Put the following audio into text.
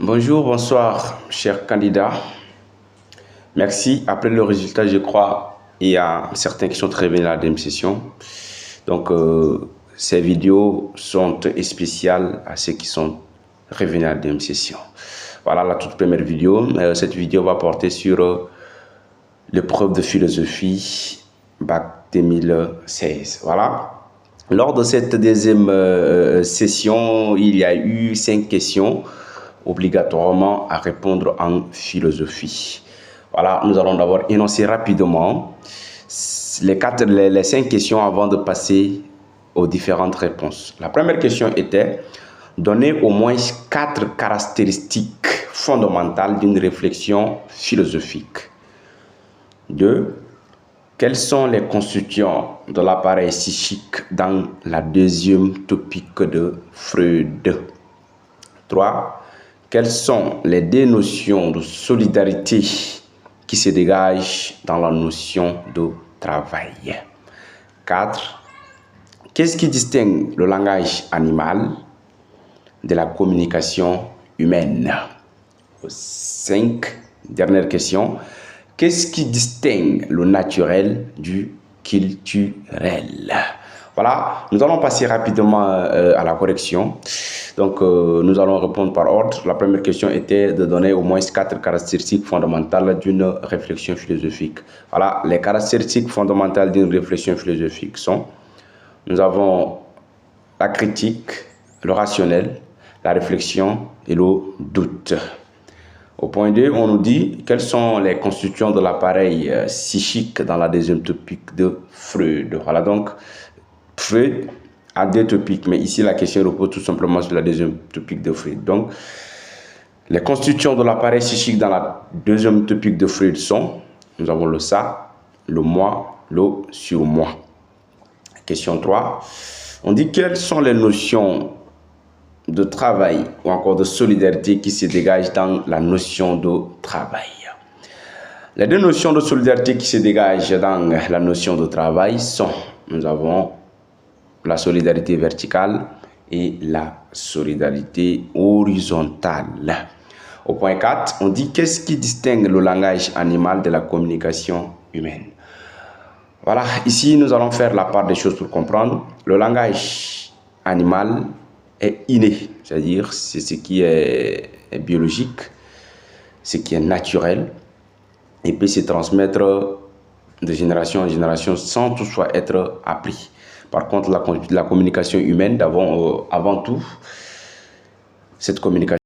Bonjour, bonsoir, chers candidats. Merci. Après le résultat, je crois, il y a certains qui sont revenus à la deuxième session. Donc, ces vidéos sont spéciales à ceux qui sont revenus à la deuxième session. Voilà la toute première vidéo. Cette vidéo va porter sur l'épreuve de philosophie bac 2016. Voilà. Lors de cette deuxième session, il y a eu 5 questions obligatoirement à répondre en philosophie. Voilà, nous allons d'abord énoncer rapidement les 5 questions avant de passer aux différentes réponses. La première question était: donner au moins 4 caractéristiques fondamentales d'une réflexion philosophique. 2. Quels sont les constituants de l'appareil psychique dans la deuxième topique de Freud? 3. Quelles sont les deux notions de solidarité qui se dégagent dans la notion de travail? 4. Qu'est-ce qui distingue le langage animal de la communication humaine? 5. Dernière question. Qu'est-ce qui distingue le naturel du culturel? Voilà, nous allons passer rapidement à la correction. Donc, nous allons répondre par ordre. La première question était de donner au moins 4 caractéristiques fondamentales d'une réflexion philosophique. Voilà, les caractéristiques fondamentales d'une réflexion philosophique sont: nous avons la critique, le rationnel, la réflexion et le doute. Au point 2, on nous dit quels sont les constituants de l'appareil psychique dans la deuxième topique de Freud. Voilà, donc Freud a 2 topiques, mais ici la question repose tout simplement sur la deuxième topique de Freud. Donc, les constituants de l'appareil psychique dans la deuxième topique de Freud sont: nous avons le ça, le moi, le surmoi. Question 3, on dit quelles sont les notions de travail ou encore de solidarité qui se dégagent dans la notion de travail. Les 2 notions de solidarité qui se dégagent dans la notion de travail sont: nous avons la solidarité verticale et la solidarité horizontale. Au point 4, on dit qu'est-ce qui distingue le langage animal de la communication humaine. Voilà, ici nous allons faire la part des choses pour comprendre. Le langage animal est inné, c'est-à-dire c'est ce qui est biologique, ce qui est naturel, et peut se transmettre de génération en génération sans toutefois être appris. Par contre, la communication humaine, avant tout, cette communication